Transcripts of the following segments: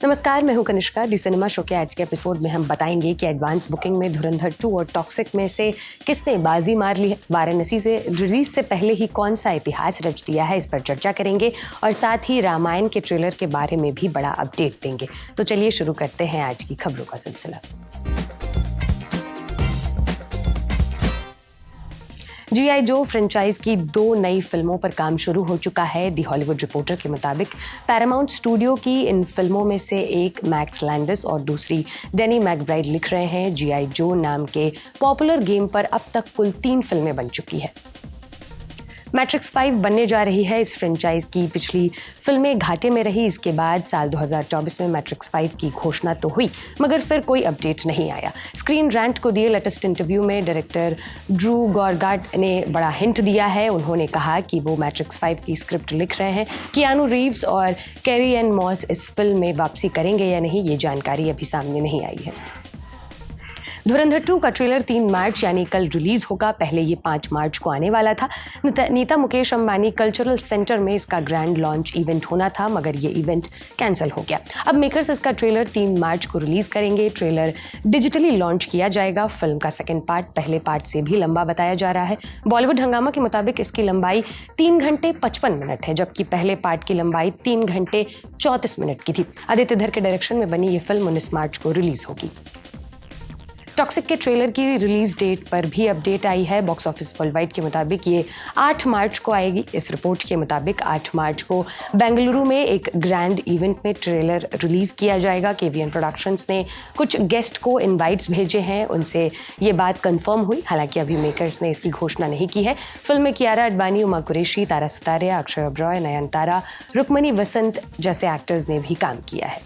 नमस्कार, मैं हूं कनिष्का। दी सिनेमा शो के आज के एपिसोड में हम बताएंगे कि एडवांस बुकिंग में धुरंधर 2 और टॉक्सिक में से किसने बाजी मार ली है। वाराणसी से रिलीज से पहले ही कौन सा इतिहास रच दिया है, इस पर चर्चा करेंगे और साथ ही रामायण के ट्रेलर के बारे में भी बड़ा अपडेट देंगे। तो चलिए शुरू करते हैं आज की खबरों का सिलसिला। जी.आई. जो फ्रेंचाइज की 2 नई फिल्मों पर काम शुरू हो चुका है। दी हॉलीवुड रिपोर्टर के मुताबिक पैरामाउंट स्टूडियो की इन फिल्मों में से एक मैक्स लैंडिस और दूसरी डैनी मैकब्राइड लिख रहे हैं। जी.आई. जो नाम के पॉपुलर गेम पर अब तक कुल 3 फिल्में बन चुकी है। मैट्रिक्स 5 बनने जा रही है। इस फ्रेंचाइज की पिछली फिल्में घाटे में रही। इसके बाद साल 2024 में मैट्रिक्स 5 की घोषणा तो हुई, मगर फिर कोई अपडेट नहीं आया। स्क्रीन रैंट को दिए लेटेस्ट इंटरव्यू में डायरेक्टर ड्रू गॉर्गार्ड ने बड़ा हिंट दिया है। उन्होंने कहा कि वो मैट्रिक्स 5 की स्क्रिप्ट लिख रहे हैं। कियानू रीव्स और कैरी एन मॉस इस फिल्म में वापसी करेंगे या नहीं, ये जानकारी अभी सामने नहीं आई है। धुरंधर 2 का ट्रेलर 3 मार्च यानी कल रिलीज होगा। पहले ये 5 मार्च को आने वाला था। नीता मुकेश अंबानी कल्चरल सेंटर में इसका ग्रैंड लॉन्च इवेंट होना था, मगर ये इवेंट कैंसिल हो गया। अब मेकर्स इसका ट्रेलर 3 मार्च को रिलीज करेंगे। ट्रेलर डिजिटली लॉन्च किया जाएगा। फिल्म का सेकंड पार्ट पहले पार्ट से भी लंबा बताया जा रहा है। बॉलीवुड हंगामा के मुताबिक इसकी लंबाई 3 घंटे 55 मिनट है, जबकि पहले पार्ट की लंबाई 3 घंटे 34 मिनट की थी। आदित्य धर के डायरेक्शन में बनी ये फिल्म 19 मार्च को रिलीज होगी। टॉक्सिक के ट्रेलर की रिलीज डेट पर भी अपडेट आई है। बॉक्स ऑफिस वर्ल्डवाइड के मुताबिक ये 8 मार्च को आएगी। इस रिपोर्ट के मुताबिक 8 मार्च को बेंगलुरु में एक ग्रैंड इवेंट में ट्रेलर रिलीज किया जाएगा। केवीएन प्रोडक्शंस ने कुछ गेस्ट को इनवाइट्स भेजे हैं, उनसे ये बात कंफर्म हुई। हालांकि अभी मेकर्स ने इसकी घोषणा नहीं की है। फिल्म में कियारा अडवाणी, उमा कुरैशी, तारा सुतारिया, अक्षय ओबरॉय, नयनतारा, रुक्मणी वसंत जैसे एक्टर्स ने भी काम किया है।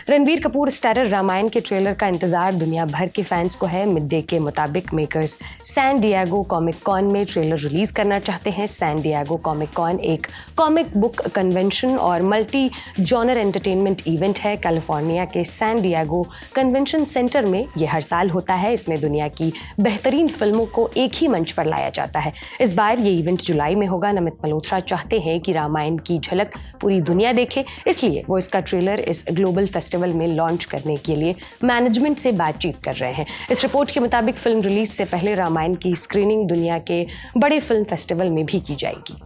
रणबीर कपूर स्टारर रामायण के ट्रेलर का इंतजार दुनिया भर के फैंस को है। मिड डे के मुताबिक makers San Diego Comic Con में ट्रेलर रिलीज करना चाहते हैं। सैन डिएगो कॉमिक कॉन एक कॉमिक बुक कन्वेंशन और मल्टी जॉनर एंटरटेनमेंट इवेंट है। कैलिफोर्निया के सैन डिएगो कन्वेंशन सेंटर में यह हर साल होता है। इसमें दुनिया की बेहतरीन फिल्मों को एक ही मंच पर लाया जाता है। इस बार ये इवेंट जुलाई में होगा। नमित मल्होत्रा चाहते हैं कि रामायण की झलक पूरी दुनिया देखे, इसलिए वो इसका ट्रेलर इस ग्लोबल फेस्टिवल में लॉन्च करने के लिए मैनेजमेंट से बातचीत कर रहे हैं। इस रिपोर्ट के मुताबिक फिल्म रिलीज से पहले रामायण की स्क्रीनिंग दुनिया के बड़े फिल्म फेस्टिवल में भी की जाएगी।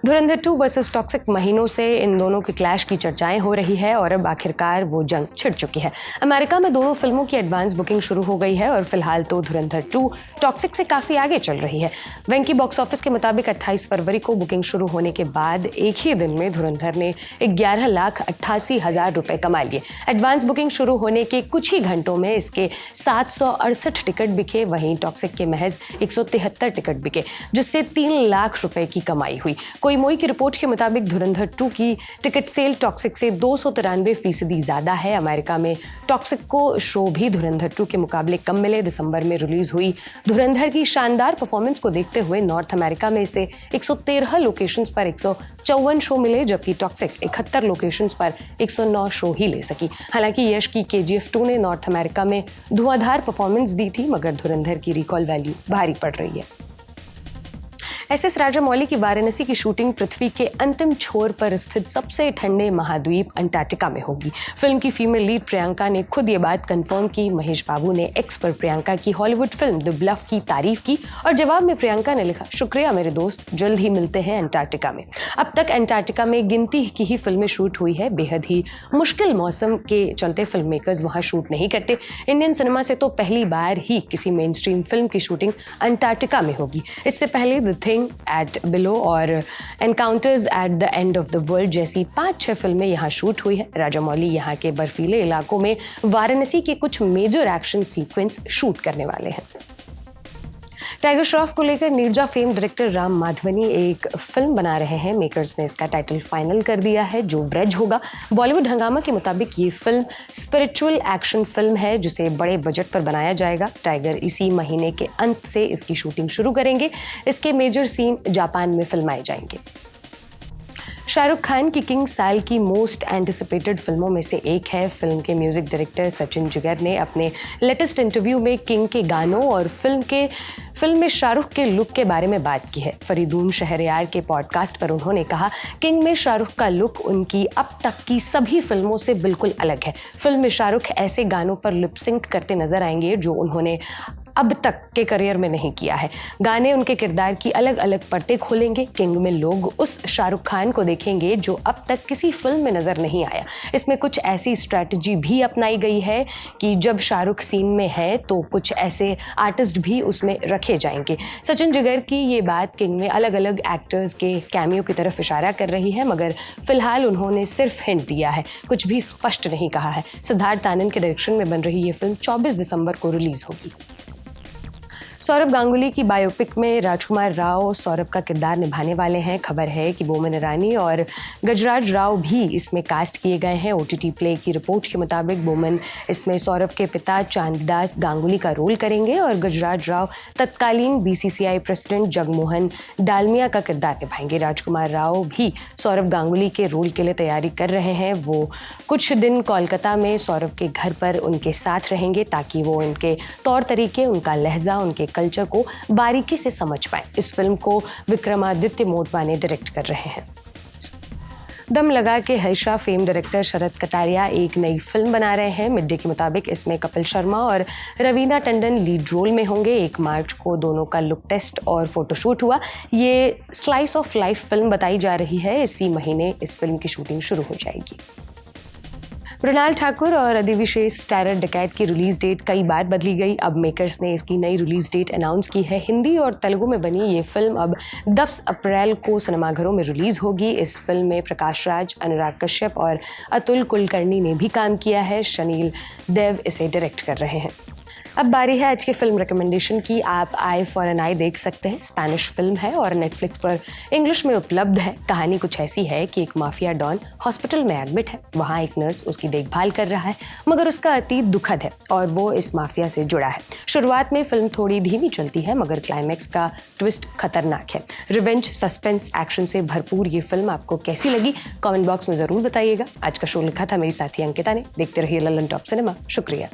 धुरंधर 2 वर्सेस टॉक्सिक महीनों से इन दोनों की क्लैश की चर्चाएं हो रही है और अब आखिरकार वो जंग छिड़ चुकी है। अमेरिका में दोनों फिल्मों की एडवांस बुकिंग शुरू हो गई है और फिलहाल तो धुरंधर 2 टॉक्सिक से काफ़ी आगे चल रही है। वेंकी बॉक्स ऑफिस के मुताबिक 28 फरवरी को बुकिंग शुरू होने के बाद एक ही दिन में धुरंधर ने 11,88,000 रुपये कमा लिए। एडवांस बुकिंग शुरू होने के कुछ ही घंटों में इसके 768 टिकट बिके, वहीं टॉक्सिक के महज 173 टिकट बिके, जिससे 3 लाख रुपए की कमाई हुई। कोई की रिपोर्ट के मुताबिक धुरंधर 2 की टिकट सेल टॉक्सिक से 293% ज़्यादा है। अमेरिका में टॉक्सिक को शो भी धुरंधर 2 के मुकाबले कम मिले। दिसंबर में रिलीज हुई धुरंधर की शानदार परफॉर्मेंस को देखते हुए नॉर्थ अमेरिका में इसे 113 लोकेशंस पर 154 शो मिले, जबकि टॉक्सिक 71 लोकेशंस पर 109 शो ही ले सकी। हालांकि यश की KGF 2 ने नॉर्थ अमेरिका में धुआंधार परफॉर्मेंस दी थी, मगर धुरंधर की रिकॉल वैल्यू भारी पड़ रही है। SS राजामौली की वाराणसी की शूटिंग पृथ्वी के अंतिम छोर पर स्थित सबसे ठंडे महाद्वीप अंटार्कटिका में होगी। फिल्म की फीमेल लीड प्रियंका ने खुद ये बात कंफर्म की। महेश बाबू ने एक्स पर प्रियंका की हॉलीवुड फिल्म द ब्लफ की तारीफ की और जवाब में प्रियंका ने लिखा, शुक्रिया मेरे दोस्त, जल्द ही मिलते हैं अंटार्कटिका में। अब तक अंटार्कटिका में गिनती की ही फिल्में शूट हुई है। बेहद ही मुश्किल मौसम के चलते फिल्म मेकर्स वहाँ शूट नहीं करते। इंडियन सिनेमा से तो पहली बार ही किसी मेन स्ट्रीम फिल्म की शूटिंग अंटार्कटिका में होगी। इससे पहले द थिंग एट बिलो और encounters at the end of the world जैसी 5-6 फिल्में यहाँ शूट हुई है। राजामौली यहाँ के बर्फीले इलाकों में वाराणसी के कुछ मेजर एक्शन सीक्वेंस शूट करने वाले हैं। टाइगर श्रॉफ को लेकर नीरजा फेम डायरेक्टर राम माधवनी एक फिल्म बना रहे हैं। मेकर्स ने इसका टाइटल फाइनल कर दिया है, जो व्रेज होगा। बॉलीवुड हंगामा के मुताबिक ये फिल्म स्पिरिचुअल एक्शन फिल्म है, जिसे बड़े बजट पर बनाया जाएगा। टाइगर इसी महीने के अंत से इसकी शूटिंग शुरू करेंगे। इसके मेजर सीन जापान में फिल्माए जाएंगे। शाहरुख खान की किंग साल की मोस्ट एंटिसिपेटेड फिल्मों में से एक है। फिल्म के म्यूजिक डायरेक्टर सचिन जिगर ने अपने लेटेस्ट इंटरव्यू में किंग के गानों और फिल्म में शाहरुख के लुक के बारे में बात की है। फरीदून शहरयार के पॉडकास्ट पर उन्होंने कहा, किंग में शाहरुख का लुक उनकी अब तक की सभी फिल्मों से बिल्कुल अलग है। फिल्म में शाहरुख ऐसे गानों पर लिप सिंक करते नजर आएंगे जो उन्होंने अब तक के करियर में नहीं किया है। गाने उनके किरदार की अलग अलग परतें खोलेंगे। किंग में लोग उस शाहरुख खान को देखेंगे जो अब तक किसी फिल्म में नजर नहीं आया। इसमें कुछ ऐसी स्ट्रैटेजी भी अपनाई गई है कि जब शाहरुख सीन में है तो कुछ ऐसे आर्टिस्ट भी उसमें रखे जाएंगे। सचिन जिगर की ये बात किंग में अलग अलग एक्टर्स के कैमियो की तरफ इशारा कर रही है, मगर फिलहाल उन्होंने सिर्फ हिंट दिया है, कुछ भी स्पष्ट नहीं कहा है। सिद्धार्थ आनंद के डायरेक्शन में बन रही ये फिल्म 24 दिसंबर को रिलीज होगी। सौरभ गांगुली की बायोपिक में राजकुमार राव सौरभ का किरदार निभाने वाले हैं। खबर है कि बोमन ईरानी और गजराज राव भी इसमें कास्ट किए गए हैं। OTT प्ले की रिपोर्ट के मुताबिक बोमन इसमें सौरभ के पिता चांददास गांगुली का रोल करेंगे और गजराज राव तत्कालीन BCCI प्रेसिडेंट जगमोहन डालमिया का किरदार निभाएंगे। राजकुमार राव भी सौरभ गांगुली के रोल के लिए तैयारी कर रहे हैं। वो कुछ दिन कोलकाता में सौरभ के घर पर उनके साथ रहेंगे ताकि वो उनके तौर तरीके, उनका लहजा, उनके कल्चर को बारीकी से समझ पाए। इस फिल्म को विक्रमादित्य मोटवाने डायरेक्ट कर रहे हैं। दम लगा के हर्षा फेम डायरेक्टर शरद कटारिया एक नई फिल्म बना रहे हैं। मिड डे के मुताबिक इसमें कपिल शर्मा और रवीना टंडन लीड रोल में होंगे। 1 मार्च को दोनों का लुक टेस्ट और फोटोशूट हुआ। ये स्लाइस ऑफ लाइफ फिल्म बताई जा रही है। इसी महीने इस फिल्म की शूटिंग शुरू हो जाएगी। मृणाल ठाकुर और अधिविशेष स्टारर डकैत की रिलीज डेट कई बार बदली गई। अब मेकर्स ने इसकी नई रिलीज डेट अनाउंस की है। हिंदी और तेलुगु में बनी ये फिल्म अब 10 अप्रैल को सिनेमाघरों में रिलीज होगी। इस फिल्म में प्रकाश राज, अनुराग कश्यप और अतुल कुलकर्णी ने भी काम किया है। शनील देव इसे डायरेक्ट कर रहे हैं। अब बारी है आज की फिल्म रिकमेंडेशन की। आप आई फॉर एन आई देख सकते हैं। स्पेनिश फिल्म है और नेटफ्लिक्स पर इंग्लिश में उपलब्ध है। कहानी कुछ ऐसी है कि एक माफिया डॉन हॉस्पिटल में एडमिट है। वहाँ एक नर्स उसकी देखभाल कर रहा है, मगर उसका अतीत दुखद है और वो इस माफिया से जुड़ा है। शुरुआत में फिल्म थोड़ी धीमी चलती है, मगर क्लाइमैक्स का ट्विस्ट खतरनाक है। रिवेंज, सस्पेंस, एक्शन से भरपूर ये फिल्म आपको कैसी लगी कमेंट बॉक्स में ज़रूर बताइएगा। आज का शो लिखा था मेरी साथी अंकिता ने। देखते रहिए ललन टॉप सिनेमा। शुक्रिया।